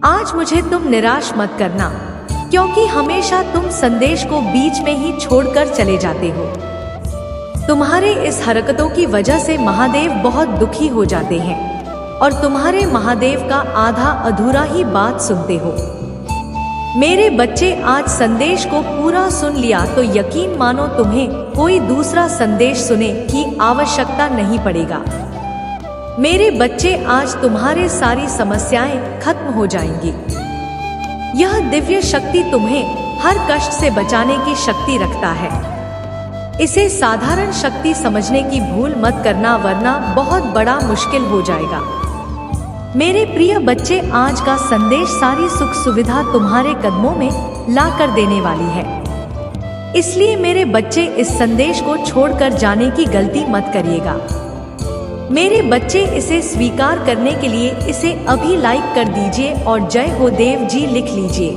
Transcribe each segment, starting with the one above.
आज मुझे तुम निराश मत करना, क्योंकि हमेशा तुम संदेश को बीच में ही छोड़कर चले जाते हो। तुम्हारे इस हरकतों की वजह से महादेव बहुत दुखी हो जाते हैं और तुम्हारे महादेव का आधा अधूरा ही बात सुनते हो। मेरे बच्चे, आज संदेश को पूरा सुन लिया तो यकीन मानो तुम्हें कोई दूसरा संदेश सुने की आवश्यकता नहीं पड़ेगा। मेरे बच्चे, आज तुम्हारे सारी समस्याएं खत्म हो जाएंगी। यह दिव्य शक्ति तुम्हें हर कष्ट से बचाने की शक्ति रखता है। इसे साधारण शक्ति समझने की भूल मत करना, वरना बहुत बड़ा मुश्किल हो जाएगा। मेरे प्रिय बच्चे, आज का संदेश सारी सुख सुविधा तुम्हारे कदमों में ला कर देने वाली है। इसलिए मेरे बच्चे, इस संदेश को छोड़कर जाने की गलती मत करिएगा। मेरे बच्चे, इसे स्वीकार करने के लिए इसे अभी लाइक कर दीजिए और जय हो देव जी लिख लीजिए।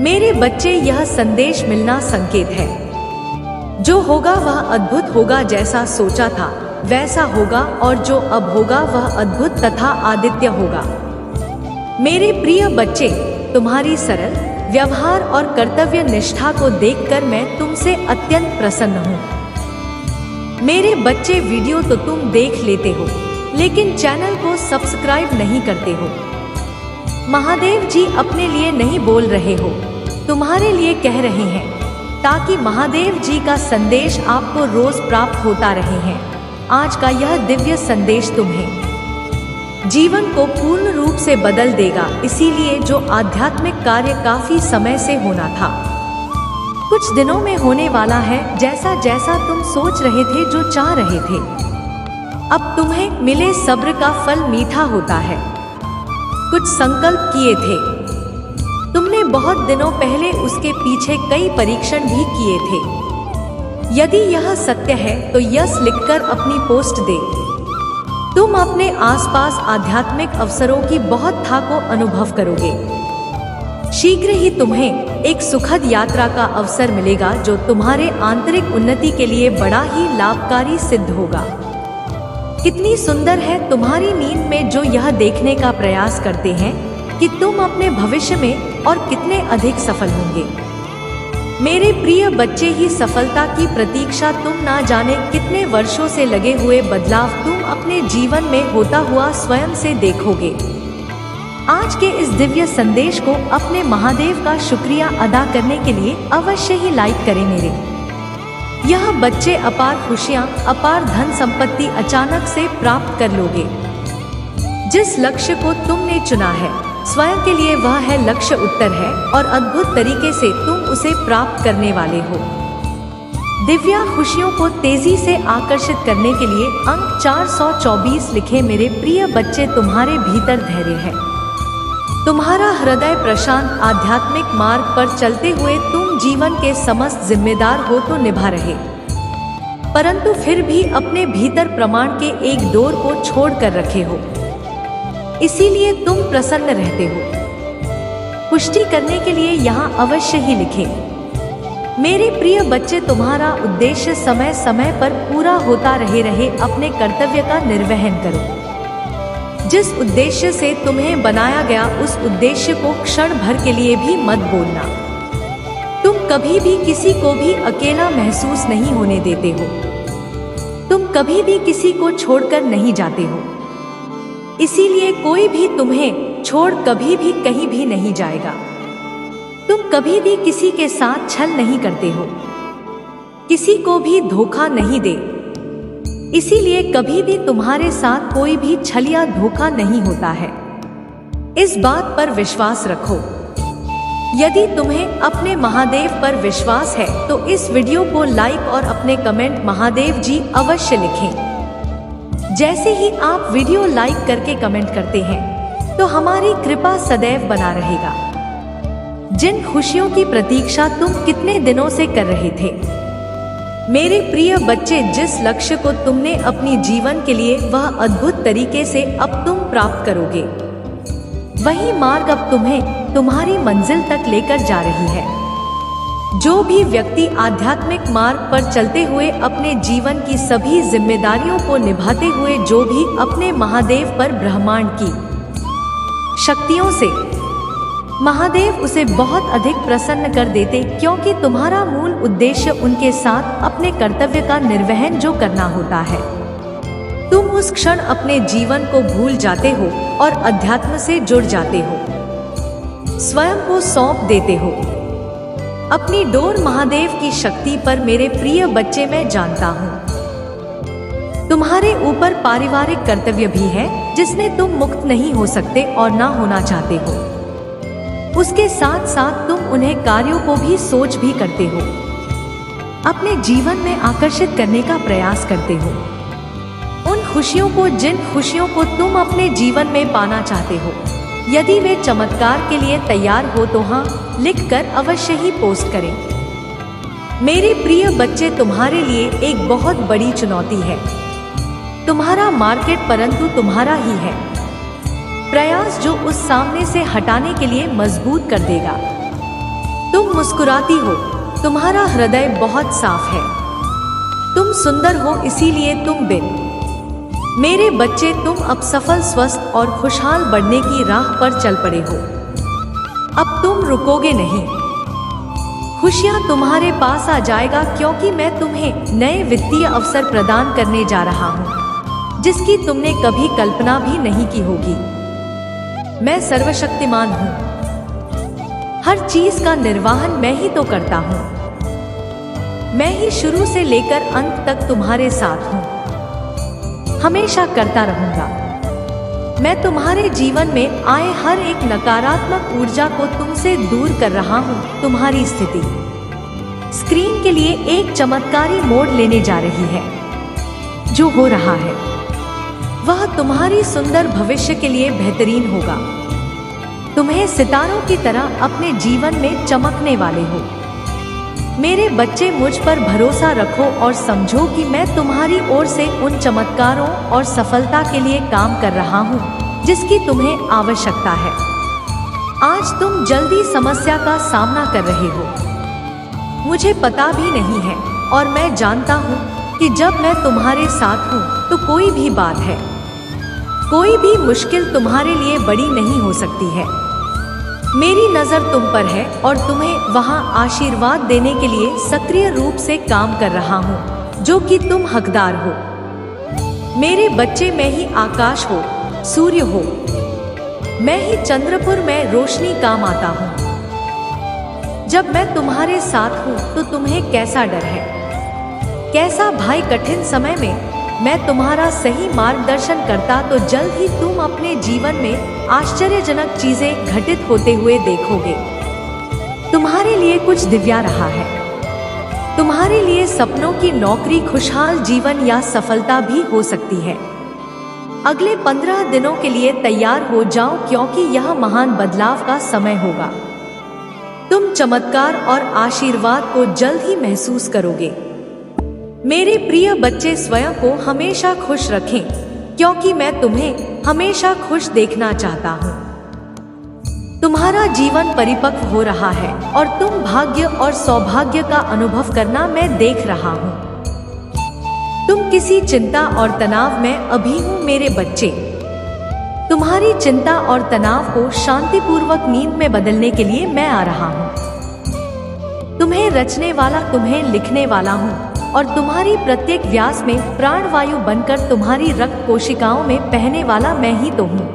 मेरे बच्चे, यह संदेश मिलना संकेत है। जो होगा वह अद्भुत होगा, जैसा सोचा था वैसा होगा, और जो अब होगा वह अद्भुत तथा आदित्य होगा। मेरे प्रिय बच्चे, तुम्हारी सरल व्यवहार और कर्तव्य निष्ठा को देखकर मैं तुमसे अत्यंत प्रसन्न हूँ। मेरे बच्चे, वीडियो तो तुम देख लेते हो, लेकिन चैनल को सब्सक्राइब नहीं करते हो। महादेव जी अपने लिए नहीं बोल रहे हो, तुम्हारे लिए कह रहे हैं, ताकि महादेव जी का संदेश आपको रोज प्राप्त होता रहे हैं। आज का यह दिव्य संदेश तुम्हें जीवन को पूर्ण रूप से बदल देगा। इसीलिए जो आध्यात्मिक कार्य काफी समय से होना था, कुछ दिनों में होने वाला है। जैसा जैसा तुम सोच रहे थे, जो चाह रहे थे, अब तुम्हें मिले सब्र का फल मीठा होता है। कुछ संकल्प किए थे तुमने बहुत दिनों पहले, उसके पीछे कई परीक्षण भी किए थे। यदि यह सत्य है तो यस लिखकर अपनी पोस्ट दे। तुम अपने आसपास आध्यात्मिक अवसरों की बहुत था को अनुभव करोगे। शीघ्र ही तुम्हें एक सुखद यात्रा का अवसर मिलेगा, जो तुम्हारे आंतरिक उन्नति के लिए बड़ा ही लाभकारी सिद्ध होगा। कितनी सुंदर है तुम्हारी नींद में जो यह देखने का प्रयास करते हैं कि तुम अपने भविष्य में और कितने अधिक सफल होंगे। मेरे प्रिय बच्चे, ही सफलता की प्रतीक्षा तुम ना जाने कितने वर्षों से लगे हुए बदलाव तुम अपने जीवन में होता हुआ स्वयं से देखोगे। आज के इस दिव्य संदेश को अपने महादेव का शुक्रिया अदा करने के लिए अवश्य ही लाइक करें। मेरे यह बच्चे, अपार खुशियां, अपार धन संपत्ति अचानक से प्राप्त कर लोगे। जिस लक्ष्य को तुमने चुना है स्वयं के लिए, वह है लक्ष्य उत्तर है और अद्भुत तरीके से तुम उसे प्राप्त करने वाले हो। दिव्या खुशियों को तेजी से आकर्षित करने के लिए अंक 424 लिखे। मेरे प्रिय बच्चे, तुम्हारे भीतर धैर्य है। तुम्हारा हृदय प्रशांत। आध्यात्मिक मार्ग पर चलते हुए तुम जीवन के समस्त जिम्मेदार हो तो निभा रहे, परंतु फिर भी अपने भीतर प्रमाण के एक डोर को छोड़ कर रखे हो। इसीलिए तुम प्रसन्न रहते हो। पुष्टि करने के लिए यहाँ अवश्य ही लिखें। मेरे प्रिय बच्चे, तुम्हारा उद्देश्य समय समय पर पूरा होता रहे। अपने कर्तव्य का निर्वहन करो। जिस उद्देश्य से तुम्हें बनाया गया, उस उद्देश्य को क्षण भर के लिए भी मत भूलना। तुम कभी भी किसी को भी अकेला महसूस नहीं होने देते हो। तुम कभी भी किसी को छोड़कर नहीं जाते हो। इसीलिए कोई भी तुम्हें छोड़ कभी भी कहीं भी नहीं जाएगा। तुम कभी भी किसी के साथ छल नहीं करते हो, किसी को भी धोखा नहीं दे। इसीलिए कभी भी तुम्हारे साथ कोई भी छल या धोखा नहीं होता है। इस बात पर विश्वास रखो। यदि तुम्हें अपने महादेव पर विश्वास है तो इस वीडियो को लाइक और अपने कमेंट महादेव जी अवश्य लिखें। जैसे ही आप वीडियो लाइक करके कमेंट करते हैं तो हमारी कृपा सदैव बना रहेगा। जिन खुशियों की प्रतीक्षा तुम कितने दिनों से कर रहे थे, मेरे प्रिय बच्चे, जिस लक्ष्य को तुमने अपनी जीवन के लिए वह अद्भुत तरीके से अब तुम प्राप्त करोगे, वही मार्ग अब तुम्हें तुम्हारी मंजिल तक लेकर जा रही है। जो भी व्यक्ति आध्यात्मिक मार्ग पर चलते हुए अपने जीवन की सभी जिम्मेदारियों को निभाते हुए जो भी अपने महादेव पर ब्रह्मांड की शक्तियों से महादेव उसे बहुत अधिक प्रसन्न कर देते, क्योंकि तुम्हारा मूल उद्देश्य उनके साथ अपने कर्तव्य का निर्वहन जो करना होता है। तुम उस क्षण अपने जीवन को भूल जाते हो और अध्यात्म से जुड़ जाते हो, स्वयं को सौंप देते हो अपनी डोर महादेव की शक्ति पर। मेरे प्रिय बच्चे, मैं जानता हूँ तुम्हारे ऊपर पारिवारिक कर्तव्य भी है जिसमें तुम मुक्त नहीं हो सकते और ना होना चाहते हो। उसके साथ साथ तुम उन्हें कार्यों को भी सोच भी करते हो, अपने जीवन में आकर्षित करने का प्रयास करते हो। उन खुशियों को, जिन खुशियों को तुम अपने जीवन में पाना चाहते हो, यदि वे चमत्कार के लिए तैयार हो तो हाँ लिखकर अवश्य ही पोस्ट करें। मेरे प्रिय बच्चे, तुम्हारे लिए एक बहुत बड़ी चुनौती है तुम्हारा मार्केट, परंतु तुम्हारा ही है प्रयास जो उस सामने से हटाने के लिए मजबूत कर देगा। तुम मुस्कुराती हो, तुम्हारा हृदय बहुत साफ है, तुम सुंदर हो, इसीलिए तुम मेरे बच्चे, तुम अब सफल, स्वस्थ और खुशहाल बढ़ने की राह पर चल पड़े हो। अब तुम रुकोगे नहीं, खुशियां तुम्हारे पास आ जाएगा, क्योंकि मैं तुम्हें नए वित्तीय अवसर प्रदान करने जा रहा हूं जिसकी तुमने कभी कल्पना भी नहीं की होगी। मैं सर्वशक्तिमान हूं, हर चीज का निर्वहन मैं ही तो करता हूं। मैं ही शुरू से लेकर अंत तक तुम्हारे साथ हूं, हमेशा करता रहूंगा। मैं तुम्हारे जीवन में आए हर एक नकारात्मक ऊर्जा को तुमसे दूर कर रहा हूं। तुम्हारी स्थिति स्क्रीन के लिए एक चमत्कारी मोड़ लेने जा रही है। जो हो रहा है वह तुम्हारी सुंदर भविष्य के लिए बेहतरीन होगा। तुम्हें सितारों की तरह अपने जीवन में चमकने वाले हो। मेरे बच्चे, मुझ पर भरोसा रखो और समझो कि मैं तुम्हारी ओर से उन चमत्कारों और सफलता के लिए काम कर रहा हूँ जिसकी तुम्हें आवश्यकता है। आज तुम जल्दी समस्या का सामना कर रहे हो, मुझे पता भी नहीं है, और मैं जानता हूँ कि जब मैं तुम्हारे साथ हूँ तो कोई भी बात है, कोई भी मुश्किल तुम्हारे लिए बड़ी नहीं हो सकती है। मेरी नजर तुम पर है और तुम्हें वहां आशीर्वाद देने के लिए सक्रिय रूप से काम कर रहा हूं जो कि तुम हकदार हो। मेरे बच्चे, मैं ही आकाश हो, सूर्य हो, मैं ही चंद्रपुर में रोशनी काम आता हूं। जब मैं तुम्हारे साथ हूं तो तुम्हें कैसा डर है, कैसा भय। कठिन समय में मैं तुम्हारा सही मार्गदर्शन करता तो जल्द ही तुम अपने जीवन में आश्चर्यजनक चीजें घटित होते हुए देखोगे। तुम्हारे लिए कुछ दिव्या रहा है, तुम्हारे लिए सपनों की नौकरी, खुशहाल जीवन या सफलता भी हो सकती है। अगले 15 दिनों के लिए तैयार हो जाओ, क्योंकि यह महान बदलाव का समय होगा। तुम चमत्कार और आशीर्वाद को जल्द ही महसूस करोगे। मेरे प्रिय बच्चे, स्वयं को हमेशा खुश रखें, क्योंकि मैं तुम्हें हमेशा खुश देखना चाहता हूँ। तुम्हारा जीवन परिपक्व हो रहा है और तुम भाग्य और सौभाग्य का अनुभव करना मैं देख रहा हूँ। तुम किसी चिंता और तनाव में अभी हो मेरे बच्चे। तुम्हारी चिंता और तनाव को शांतिपूर्वक नींद में बदलने के लिए मैं आ रहा हूँ। तुम्हें रचने वाला, तुम्हें लिखने वाला हूँ और तुम्हारी प्रत्येक व्यास में प्राणवायु बनकर तुम्हारी रक्त कोशिकाओं में बहने वाला मैं ही तो हूँ।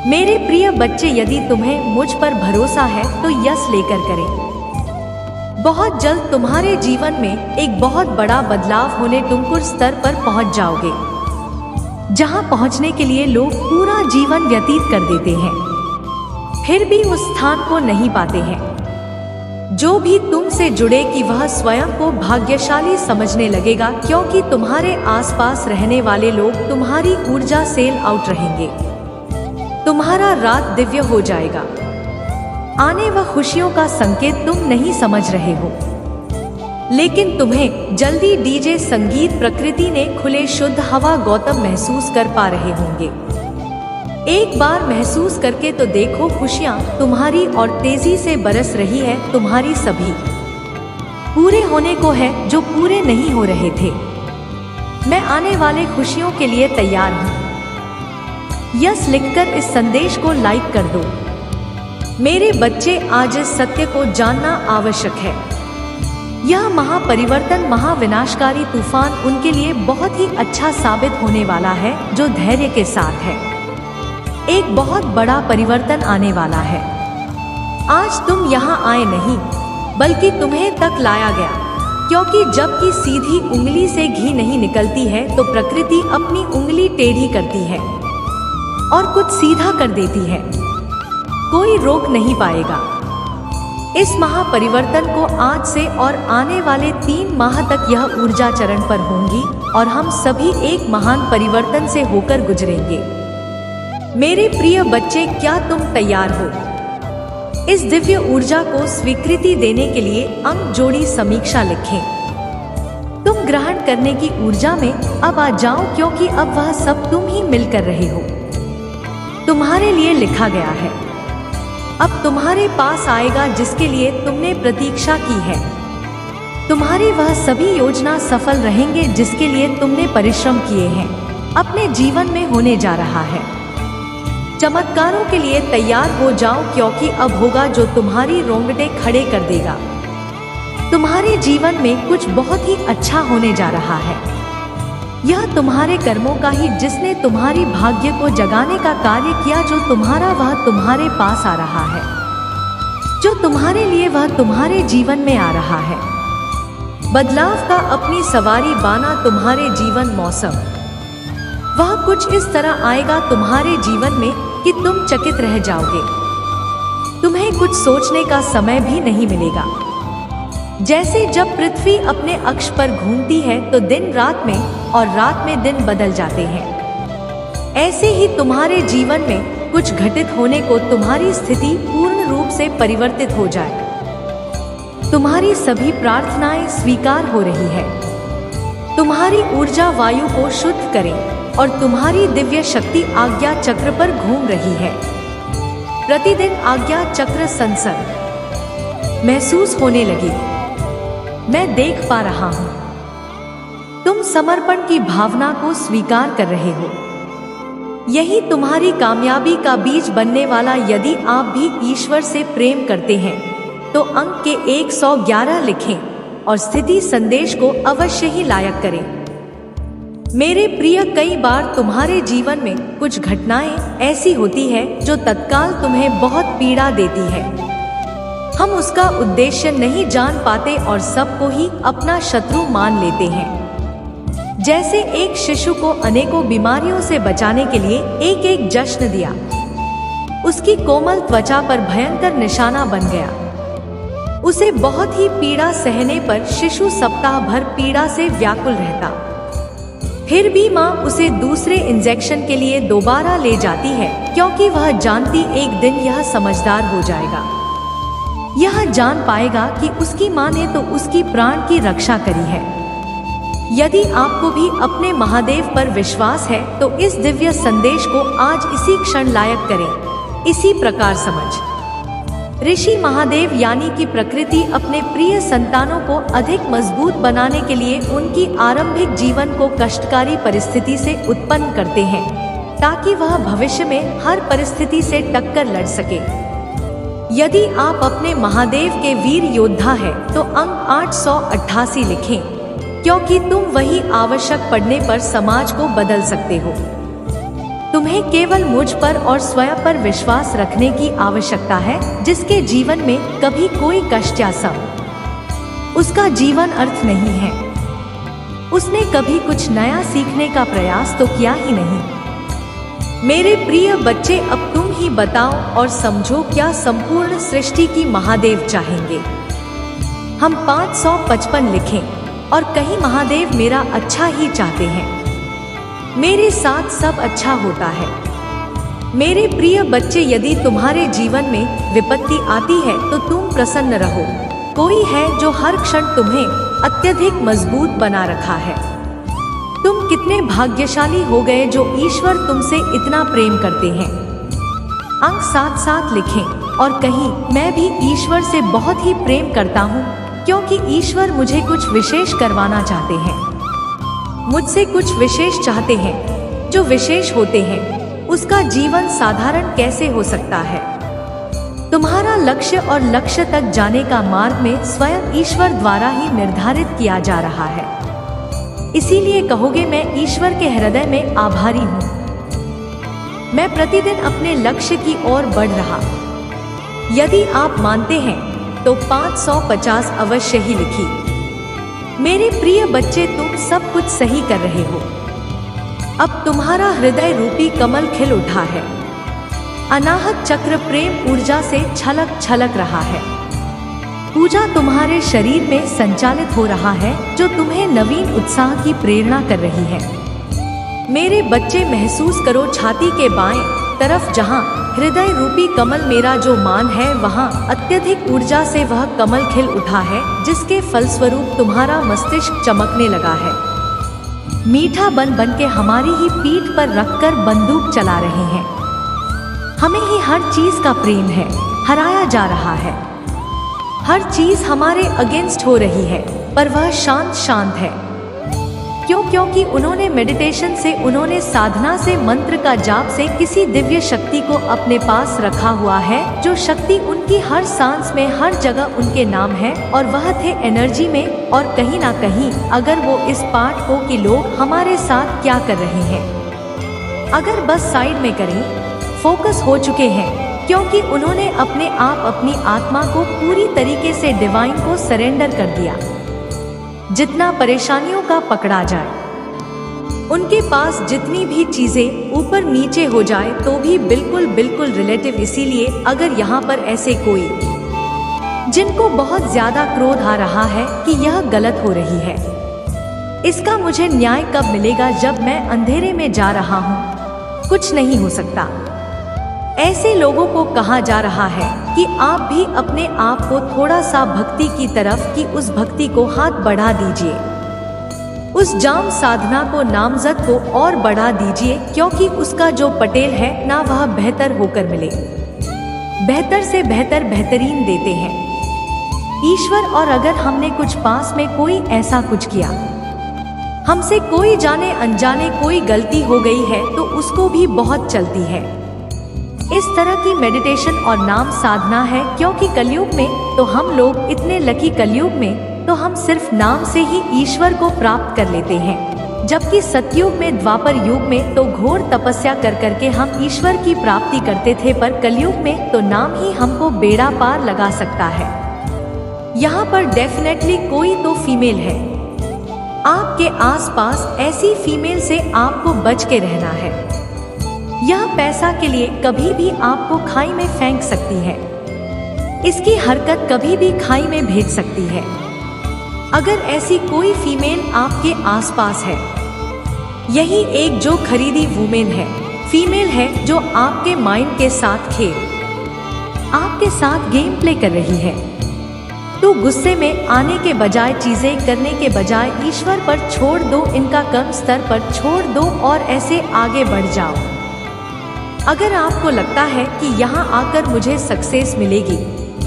मेरे प्रिय बच्चे, यदि तुम्हें मुझ पर भरोसा है तो यस लेकर करें। बहुत जल्द तुम्हारे जीवन में एक बहुत बड़ा बदलाव होने, तुम कुछ स्तर पर पहुंच जाओगे जहां पहुंचने के लिए लोग पूरा जीवन व्यतीत कर देते हैं, फिर भी उस स्थान को नहीं पाते हैं। जो भी तुमसे जुड़े कि वह स्वयं को भाग्यशाली समझने लगेगा, क्योंकि तुम्हारे आसपास रहने वाले लोग तुम्हारी ऊर्जा सेल आउट रहेंगे। तुम्हारा रात दिव्य हो जाएगा। आने व खुशियों का संकेत तुम नहीं समझ रहे हो, लेकिन तुम्हें जल्दी डीजे संगीत, प्रकृति ने खुले शुद्ध हवा, गौतम महसूस कर पा रहे होंगे। एक बार महसूस करके तो देखो, खुशियां तुम्हारी और तेजी से बरस रही है। तुम्हारी सभी पूरे होने को है जो पूरे नहीं हो रहे थे। मैं आने वाले खुशियों के लिए तैयार हूँ। यस लिखकर इस संदेश को लाइक कर दो। मेरे बच्चे, आज इस सत्य को जानना आवश्यक है। यह महापरिवर्तन, महाविनाशकारी तूफान उनके लिए बहुत ही अच्छा साबित होने वाला है जो धैर्य के साथ है। एक बहुत बड़ा परिवर्तन आने वाला है। आज तुम यहाँ आए नहीं, बल्कि तुम्हें तक लाया गया, क्योंकि जबकि सीधी उंगली से घी नहीं निकलती है तो प्रकृति अपनी उंगली टेढ़ी करती है और कुछ सीधा कर देती है। कोई रोक नहीं पाएगा। इस महापरिवर्तन को आज से और आने वाले 3 माह तक यह ऊर्जा चरण पर होंगी और हम सभी एक महान परिवर्तन से होकर गुजरेंगे। मेरे प्रिय बच्चे, क्या तुम तैयार हो? इस दिव्य ऊर्जा को स्वीकृति देने के लिए अंक जोड़ी समीक्षा लिखें। तुम ग्रहण करने की ऊर्जा में अब आ जाओ, क्योंकि अब वह सब तुम ही मिलकर रहे हो। तुम्हारे लिए लिखा गया है। अब तुम्हारे पास आएगा जिसके लिए तुमने प्रतीक्षा की है। तुम्हारी वह सभी योजना सफल रहेंगे जिसके लिए तुमने परिश्रम किए हैं। अपने जीवन में होने जा रहा है। चमत्कारों के लिए तैयार हो जाओ, क्योंकि अब होगा जो तुम्हारी रोंगटे खड़े कर देगा। तुम्हारे जीवन में कुछ बहुत ही अच्छा होने जा रहा है। यह तुम्हारे कर्मों का ही, जिसने तुम्हारी भाग्य को जगाने का कार्य किया, जो तुम्हारा वह तुम्हारे पास आ रहा है। जो तुम्हारे लिए वह तुम्हारे जीवन में आ रहा है। बदलाव का अपनी सवारी बाना तुम्हारे जीवन मौसम। वह कुछ इस तरह आएगा तुम्हारे जीवन में कि तुम चकित रह जाओगे। तुम्हें कुछ सोचने का समय भी नहीं मिलेगा। जैसे जब पृथ्वी अपने अक्ष पर घूमती है तो दिन रात में और रात में दिन बदल जाते हैं, ऐसे ही तुम्हारे जीवन में कुछ घटित होने को तुम्हारी स्थिति पूर्ण रूप से परिवर्तित हो जाए। तुम्हारी सभी प्रार्थनाएं स्वीकार हो रही है। तुम्हारी ऊर्जा वायु को शुद्ध करे और तुम्हारी दिव्य शक्ति आज्ञा चक्र पर घूम रही है। प्रतिदिन आज्ञा चक्र संसद महसूस होने लगी। मैं देख पा रहा हूं। तुम समर्पण की भावना को स्वीकार कर रहे हो। यही तुम्हारी कामयाबी का बीज बनने वाला। यदि आप भी ईश्वर से प्रेम करते हैं तो अंक के 111 लिखें और स्थिति संदेश को अवश्य ही लायक करें। मेरे प्रिय, कई बार तुम्हारे जीवन में कुछ घटनाएं ऐसी होती है जो तत्काल तुम्हें बहुत पीड़ा देती है। हम उसका उद्देश्य नहीं जान पाते और सबको ही अपना शत्रु मान लेते हैं। जैसे एक शिशु को अनेकों बीमारियों से बचाने के लिए एक जश्न दिया। उसकी कोमल त्वचा पर भयंकर निशाना बन गया। उसे बहुत ही पीड़ा सहने पर शिशु सप्ताह भर पीड़ा से व्याकुल रहता। फिर भी माँ उसे दूसरे इंजेक्शन के लिए दोबारा ले जाती है, क्योंकि वह जानती एक दिन यह समझदार हो जाएगा। यह जान पाएगा कि उसकी माँ ने तो उसकी प्राण की रक्षा करी है। यदि आपको भी अपने महादेव पर विश्वास है तो इस दिव्य संदेश को आज इसी क्षण लायक करें। इसी प्रकार समझ ऋषि महादेव यानी कि प्रकृति अपने प्रिय संतानों को अधिक मजबूत बनाने के लिए उनकी आरंभिक जीवन को कष्टकारी परिस्थिति से उत्पन्न करते हैं, ताकि वह भविष्य में हर परिस्थिति से टक्कर लड़ सके। यदि आप अपने महादेव के वीर योद्धा हैं तो अंक 888 लिखें, क्योंकि तुम वही आवश्यक पड़ने पर समाज को बदल सकते हो। तुम्हें केवल मुझ पर और स्वयं पर विश्वास रखने की आवश्यकता है, जिसके जीवन में कभी कोई कष्ट या सम उसका जीवन अर्थ नहीं है। उसने कभी कुछ नया सीखने का प्रयास तो किया ही नहीं। मेरे प्रिय बच्चे, अब तुम ही बताओ और समझो, क्या संपूर्ण सृष्टि की महादेव चाहेंगे? हम 555 लिखें और कहीं महादेव मेरा अच्छा ही चाहते हैं। मेरे साथ सब अच्छा होता है। मेरे प्रिय बच्चे, यदि तुम्हारे जीवन में विपत्ति आती है तो तुम प्रसन्न रहो। कोई है जो हर क्षण तुम्हें अत्यधिक मजबूत बना रखा है। तुम कितने भाग्यशाली हो गए जो ईश्वर तुमसे इतना प्रेम करते हैं। अंक 77 लिखें और कहीं मैं भी ईश्वर से बहुत ही प्रेम करता हूँ, क्योंकि ईश्वर मुझे कुछ विशेष करवाना चाहते हैं। मुझसे कुछ विशेष चाहते हैं जो विशेष होते हैं। उसका जीवन साधारण कैसे हो सकता है? तुम्हारा लक्ष्य और लक्ष्य तक जाने का मार्ग में स्वयं ईश्वर द्वारा ही निर्धारित किया जा रहा है। इसीलिए कहोगे मैं ईश्वर के हृदय में आभारी हूँ। मैं प्रतिदिन अपने लक्ष्य की ओर बढ़ रहा। यदि आप मानते हैं तो 550 अवश्य ही लिखिए। मेरे प्रिय बच्चे, तुम सब कुछ सही कर रहे हो। अब तुम्हारा हृदय रूपी कमल खिल उठा है। अनाहत चक्र प्रेम ऊर्जा से छलक छलक रहा है। पूजा तुम्हारे शरीर में संचालित हो रहा है, जो तुम्हें नवीन उत्साह की प्रेरणा कर रही है। मेरे बच्चे, महसूस करो छाती के बाएं तरफ जहां हृदय रूपी कमल मेरा जो मान है, वहां अत्यधिक ऊर्जा से वह कमल खिल उठा है, जिसके फलस्वरूप तुम्हारा मस्तिष्क चमकने लगा है। मीठा बन बन के हमारी ही पीठ पर रखकर बंदूक चला रहे हैं। हमें ही हर चीज का प्रेम है, हराया जा रहा है। हर चीज हमारे अगेंस्ट हो रही है, पर वह शांत शांत है। क्यों? क्योंकि उन्होंने मेडिटेशन से, उन्होंने साधना से, मंत्र का जाप से किसी दिव्य शक्ति को अपने पास रखा हुआ है, जो शक्ति उनकी हर सांस में, हर जगह उनके नाम है, और वह थे एनर्जी में। और कहीं ना कहीं अगर वो इस पाठ को कि लोग हमारे साथ क्या कर रहे हैं, अगर बस साइड में करें, फोकस हो चुके हैं, क्योंकि उन्होंने अपने आप, अपनी आत्मा को पूरी तरीके से डिवाइन को सरेंडर कर दिया। जितना परेशानियों का पकड़ा जाए, उनके पास जितनी भी चीजें ऊपर नीचे हो जाए तो भी बिल्कुल बिल्कुल रिलेटिव। इसीलिए अगर यहाँ पर ऐसे कोई जिनको बहुत ज्यादा क्रोध आ रहा है कि यह गलत हो रही है, इसका मुझे न्याय कब मिलेगा जब मैं अंधेरे में जा रहा हूँ, कुछ नहीं हो सकता, ऐसे लोगों को कहा जा रहा है कि आप भी अपने आप को थोड़ा सा भक्ति की तरफ की उस भक्ति को हाथ बढ़ा दीजिए, उस जाम साधना को, नामजद को और बढ़ा दीजिए, क्योंकि उसका जो पटेल है ना, वह बेहतर होकर मिले, बेहतर से बेहतर, बेहतरीन देते हैं ईश्वर। और अगर हमने कुछ पास में कोई ऐसा कुछ किया, हमसे कोई जाने अनजाने कोई गलती हो गई है, तो उसको भी बहुत चलती है। इस तरह की मेडिटेशन और नाम साधना है, क्योंकि कलयुग में तो हम लोग इतने लकी, कलयुग में तो हम सिर्फ नाम से ही ईश्वर को प्राप्त कर लेते हैं, जबकि सतयुग में, द्वापर युग में तो घोर तपस्या कर करके हम ईश्वर की प्राप्ति करते थे, पर कलयुग में तो नाम ही हमको बेड़ा पार लगा सकता है। यहाँ पर डेफिनेटली कोई तो फीमेल है, आपके आसपास ऐसी फीमेल से आपको बच के रहना है। यह पैसा के लिए कभी भी आपको खाई में फेंक सकती है, इसकी हरकत कभी भी खाई में भेज सकती है। अगर ऐसी कोई फीमेल आपके आसपास है, यही एक जो खरीदी वुमेन है, फीमेल है, जो आपके माइंड के साथ खेल, आपके साथ गेम प्ले कर रही है, तो गुस्से में आने के बजाय, चीजें करने के बजाय ईश्वर पर छोड़ दो, इनका कम स्तर पर छोड़ दो और ऐसे आगे बढ़ जाओ। अगर आपको लगता है कि यहाँ आकर मुझे सक्सेस मिलेगी,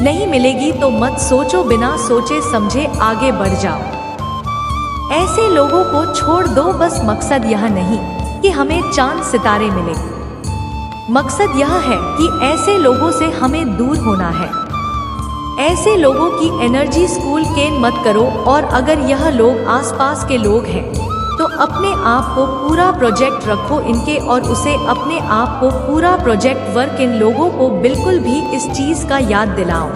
नहीं मिलेगी, तो मत सोचो, बिना सोचे समझे आगे बढ़ जाओ। ऐसे लोगों को छोड़ दो। बस मकसद यह नहीं कि हमें चांद सितारे मिले, मकसद यह है कि ऐसे लोगों से हमें दूर होना है। ऐसे लोगों की एनर्जी स्कूल केन मत करो। और अगर यह लोग आसपास के लोग हैं, तो अपने आप को पूरा प्रोजेक्ट रखो इनके, और उसे अपने आप को पूरा प्रोजेक्ट वर्क इन लोगों को बिल्कुल भी इस चीज का याद दिलाओ।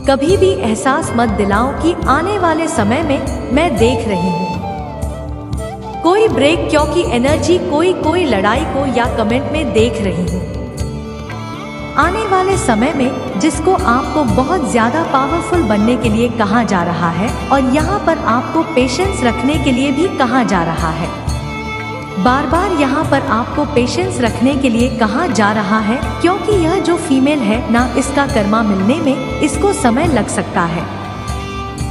कभी भी एहसास मत दिलाओ कि आने वाले समय में मैं देख रही हूँ कोई ब्रेक, क्योंकि एनर्जी कोई लड़ाई को या कमेंट में देख रही हूँ। आने वाले समय में जिसको आपको बहुत ज्यादा पावरफुल बनने के लिए कहा जा रहा है, और यहाँ पर आपको पेशेंस रखने के लिए भी कहा जा रहा है। बार बार यहाँ पर आपको पेशेंस रखने के लिए कहा जा रहा है, क्योंकि यह जो फीमेल है ना, इसका कर्मा मिलने में इसको समय लग सकता है।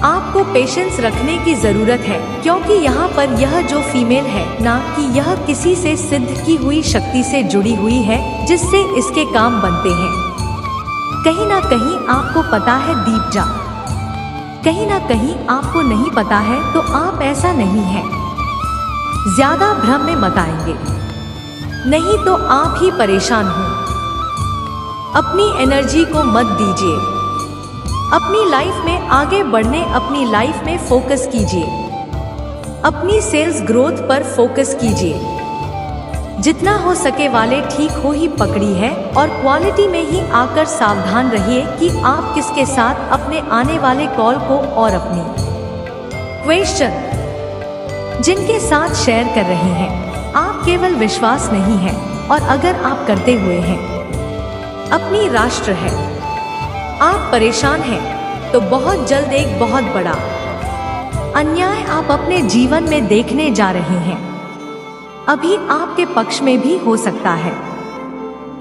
आपको पेशेंस रखने की जरूरत है, क्योंकि यहाँ पर यह जो फीमेल है ना, कि यह किसी से सिद्ध की हुई शक्ति से जुड़ी हुई है, जिससे इसके काम बनते हैं। कहीं ना कहीं आपको पता है दीप जा, कहीं ना कहीं आपको नहीं पता है, तो आप ऐसा नहीं है, ज्यादा भ्रम में मत आएंगे। नहीं तो आप ही परेशान हो। अपनी एनर्जी को मत दीजिए। अपनी लाइफ में आगे बढ़ने, अपनी लाइफ में फोकस कीजिए। अपनी सेल्स ग्रोथ पर फोकस कीजिए। जितना हो सके वाले ठीक हो ही पकड़ी है और क्वालिटी में ही आकर सावधान रहिए कि आप किसके साथ अपने आने वाले कॉल को और अपनी क्वेश्चन जिनके साथ शेयर कर रहे हैं, आप केवल विश्वास नहीं है और अगर आप करते हुए हैं अपनी राष्ट्र है, आप परेशान हैं तो बहुत जल्द एक बहुत बड़ा अन्याय आप अपने जीवन में देखने जा रहे हैं। अभी आपके पक्ष में भी हो सकता है।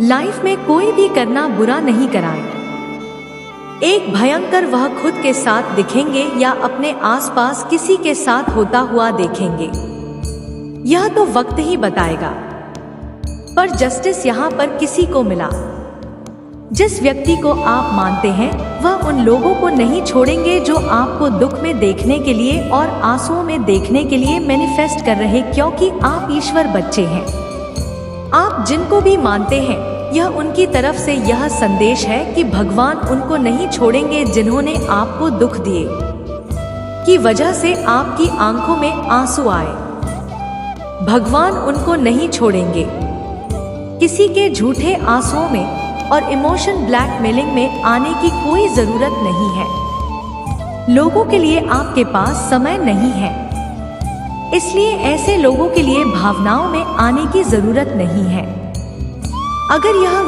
लाइफ में कोई भी करना बुरा नहीं कराए। एक भयंकर वह खुद के साथ दिखेंगे या अपने आसपास किसी के साथ होता हुआ देखेंगे। यह तो वक्त ही बताएगा। पर जस्टिस यहाँ पर किसी को मिला। जिस व्यक्ति को आप मानते हैं वह उन लोगों को नहीं छोड़ेंगे जो आपको दुख में देखने के लिए और आंसुओं में देखने के लिए मैनिफेस्ट कर रहे, क्योंकि आप ईश्वर बच्चे हैं। आप जिनको भी मानते हैं, यह उनकी तरफ से यह संदेश है कि भगवान उनको नहीं छोड़ेंगे जिन्होंने आपको दुख दिए की वजह से आपकी आंखों में आंसू आए। भगवान उनको नहीं छोड़ेंगे। किसी के झूठे आंसुओं में और इमोशन ब्लैकमेलिंग में आने की कोई जरूरत नहीं है। लोगों के लिए आपके पास समय नहीं है, इसलिए ऐसे लोगों के लिए भावनाओं में आने की जरूरत नहीं है। अगर यह